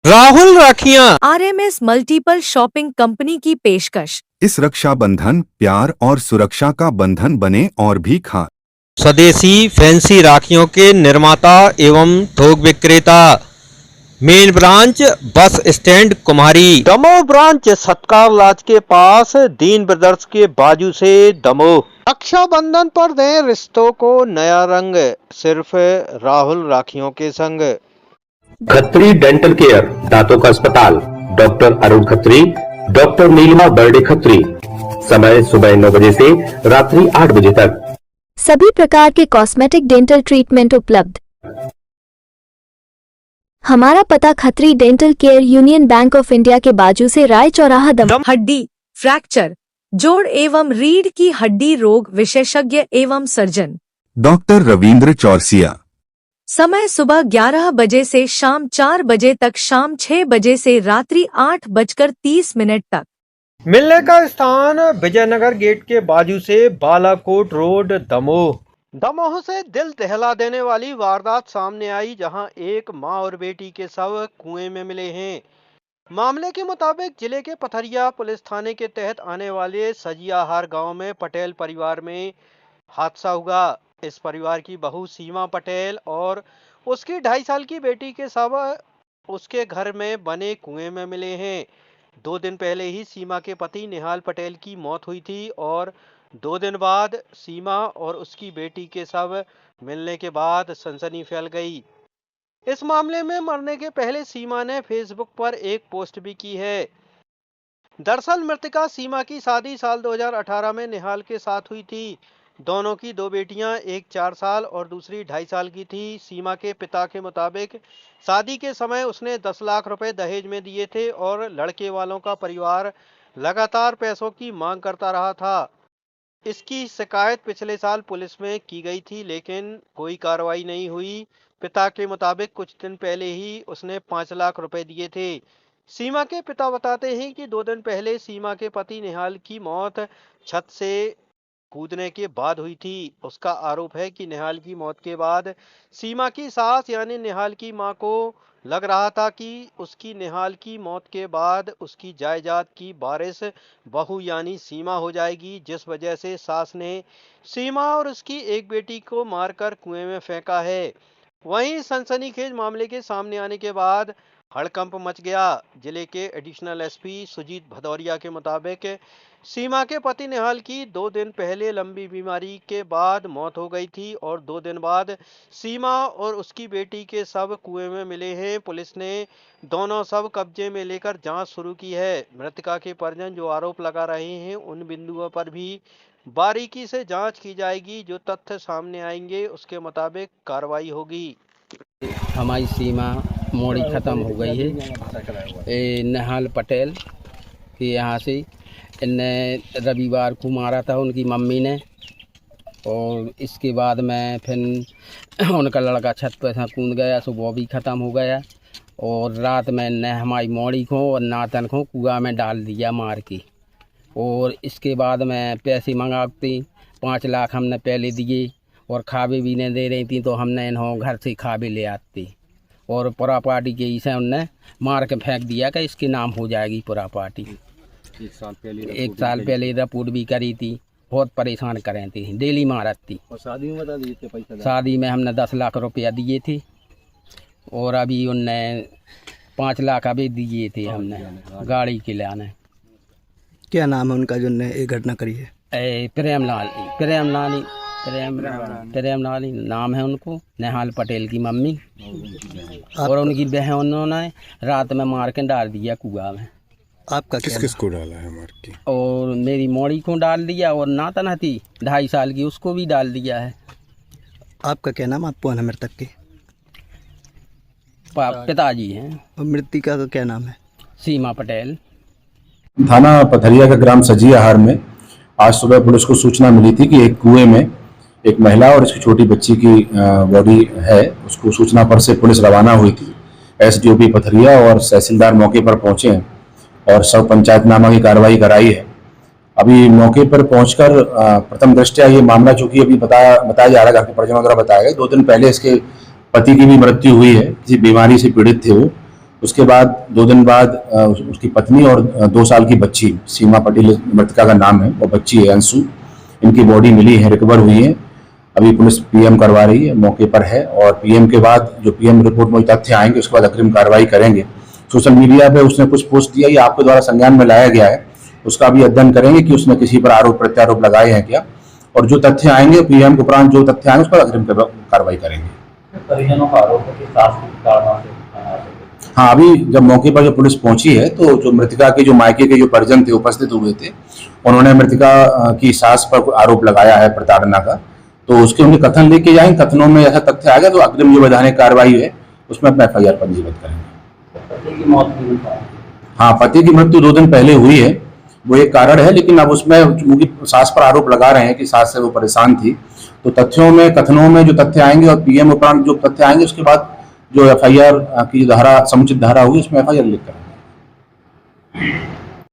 राहुल राखियां RMS multiple shopping company की पेशकश। इस रक्षाबंधन प्यार और सुरक्षा का बंधन बने और भी खां। स्वदेशी फैंसी राखियों के निर्माता एवं थोक विक्रेता। मेन ब्रांच बस स्टैंड कुम्हारी, दमोह ब्रांच सत्कार लाज के पास, दीन ब्रदर्स के बाजू से दमोह। रक्षाबंधन पर दें रिश्तों को नया रंग, सिर्फ राहुल राखियों के संग। खत्री डेंटल केयर, दांतों का अस्पताल, डॉक्टर अरुण खत्री, डॉक्टर नीलिमा बर्डे खत्री। समय सुबह 9 बजे से रात्रि 8 बजे तक। सभी प्रकार के कॉस्मेटिक डेंटल ट्रीटमेंट उपलब्ध। हमारा पता Khatri dental care, union bank of India के बाजू से, राय चौराहा, दमोह। हड्डी फ्रैक्चर, जोड़ एवं रीढ़ की हड्डी रोग विशेषज्ञ एवं सर्जन डॉक्टर रविंद्र चौरसिया। समय सुबह 11 बजे से शाम 4 बजे तक, शाम 6 बजे से रात्रि 8:30 तक। मिलने का स्थान विजयनगर गेट के बाजू से, बालाकोट रोड, दमोह। दमोह से दिल दहला देने वाली वारदात सामने आई, जहां एक मां और बेटी के शव कुएं में मिले हैं। मामले के मुताबिक जिले के पथरिया पुलिस थाने के तहत आने वाले सजियाहार गांव में पटेल परिवार में हादसा हुआ। इस परिवार की बहू सीमा पटेल और उसकी 2.5 साल की बेटी के शव उसके घर में बने कुएं में मिले हैं। 2 दिन पहले ही सीमा के पति निहाल पटेल की मौत हुई थी और 2 दिन बाद सीमा और उसकी बेटी के शव मिलने के बाद सनसनी फैल गई। इस मामले में मरने के पहले सीमा ने फेसबुक पर एक पोस्ट भी की है। दरअसल मृतका सीमा की शादी साल 2018 में निहाल के साथ हुई थी। दोनों की 2 बेटियां, एक 4 साल और दूसरी 2.5 साल की थी। सीमा के पिता के मुताबिक शादी के समय उसने 10 लाख रुपए दहेज में दिए थे और लड़के वालों का परिवार लगातार पैसों की मांग करता रहा था। इसकी शिकायत पिछले साल पुलिस में की गई थी, लेकिन कोई कार्रवाई नहीं हुई। पिता के मुताबिक कुछ दिन पहले ही उसने 5 लाख रुपए दिए थे। सीमा के पिता बताते हैं कि 2 दिन पहले सीमा के पति निहाल की मौत छत से कूदने के बाद हुई थी। उसका आरोप है कि निहाल की मौत के बाद सीमा की सास यानी निहाल की मां को लग रहा था कि उसकी निहाल की मौत के बाद उसकी जायदाद की वारिस बहू यानी सीमा हो जाएगी, जिस वजह से सास ने सीमा और उसकी एक बेटी को मारकर कुएं में फेंका है। वहीं सनसनीखेज मामले के सामने आने के बाद हड़कंप मच गया। जिले के एडिशनल एसपी सुजीत भदौरिया के मुताबिक सीमा के पति निहाल की 2 दिन पहले लंबी बीमारी के बाद मौत हो गई थी और 2 दिन बाद सीमा और उसकी बेटी के शव कुएं में मिले हैं। पुलिस ने दोनों शव कब्जे में लेकर जांच शुरू की है। मृतका के परिजन जो आरोप लगा रहे हैं, उन बिंदुओं पर भी बारीकी से जांच की जाएगी। जो तथ्य सामने आएंगे उसके मुताबिक कार्रवाई होगी। हमारी सीमा मोड़ी ख़त्म हो गई है। निहाल पटेल के यहाँ से इनने रविवार को मारा था उनकी मम्मी ने, और इसके बाद में फिर उनका लड़का छत पर से कूद गया, सो वो भी ख़त्म हो गया। और रात में ने हमारी मोड़ी को और नातन को कुआं में डाल दिया मार के। और इसके बाद में पैसे मंगाती 5 लाख हमने पहले दिए और खावे भी नहीं दे रही थी, तो हमने इन्हों घर से खावे ले आती और पूरा पार्टी के इसे उनने मार के फेंक दिया कि इसके नाम हो जाएगी पूरा पार्टी। 1 साल पहले रिपोर्ट भी करी थी, बहुत परेशान कर रही थी, डेली मारत थी। और शादी में बता दिए थे पैसा? शादी में हमने 10 लाख रुपया दिए थे और अभी उनने 5 लाख अभी दिए थे हमने गाड़ी के लाने। क्या नाम है उनका जो ने ये घटना करी है? प्रेमलाल नाम है उनको, निहाल पटेल की मम्मी। और उनकी बहनों ने रात में मार के डाल दिया कुआं में। आपका किस किस को डाला है मार के? और मेरी मोड़ी को डाल दिया और नातन थी 2.5 साल की, उसको भी डाल दिया है। आपका क्या नाम? आप कौन है मृतक के? पिताजी हैं। और मृतिका का क्या नाम है? सीमा पटेल। थाना पथरिया का ग्राम सजियाहार में आज सुबह पुलिस को सूचना मिली थी कि एक कुएं में एक महिला और उसकी छोटी बच्ची की बॉडी है। उसको सूचना पर से पुलिस रवाना हुई थी। एसडीओपी पथरिया और तहसीलदार मौके पर पहुंचे हैं और सब पंचायतनामा की कार्रवाई कराई है। अभी मौके पर पहुंचकर प्रथम दृष्टया ये मामला चूंकि अभी बताया जा रहा है, घर के परिजनों द्वारा बताया गया, 2 दिन पहले इसके पति की भी मृत्यु हुई है, किसी बीमारी से पीड़ित थे वो। उसके बाद 2 दिन बाद उसकी पत्नी और 2 साल की बच्ची, सीमा पटेल मृतका का नाम है, वो बच्ची है अंशु, इनकी बॉडी मिली है, रिकवर हुई है। अभी पुलिस पीएम करवा रही है, मौके पर है, और पीएम के बाद जो पीएम रिपोर्ट में तथ्य आएंगे उसके बाद अग्रिम कार्रवाई करेंगे। सोशल मीडिया पे उसने कुछ पोस्ट दिया, ये आपके द्वारा संज्ञान में लाया गया है, उसका भी अध्ययन करेंगे कि उसने किसी पर आरोप प्रत्यारोप लगाए हैं क्या, और जो तथ्य आएंगे पीएम के उपरांत जो तथ्य आएंगे उस पर अग्रिम कार्रवाई करेंगे। परिजनों का आरोप है कि शासकीय कारणों से हाँ, अभी जब मौके पर जो पुलिस पहुंची है तो जो मृतका के जो मायके के जो परिजन थे उपस्थित हुए थे, उन्होंने मृतका की सास पर आरोप लगाया है प्रताड़ना का, तो उसके उन्हें कथन लेके जाएंगे। कथनों में ऐसा तथ्य आ गया तो अग्रिम जो वैधानिक कार्रवाई है उसमें अपना FIR पंजीबद्ध करेंगे। पति की मौत की हाँ, पति की मृत्यु 2 दिन पहले हुई है, वो एक कारण है, लेकिन अब उसमें उनकी सास पर आरोप लगा रहे हैं कि सास से वो परेशान थी, तो तथ्यों में कथनों में जो तथ्य आएंगे और पीएम उपरांत जो तथ्य आएंगे उसके बाद जो FIR की धारा, समुचित धारा होगी उसमें FIR लिख करेंगे।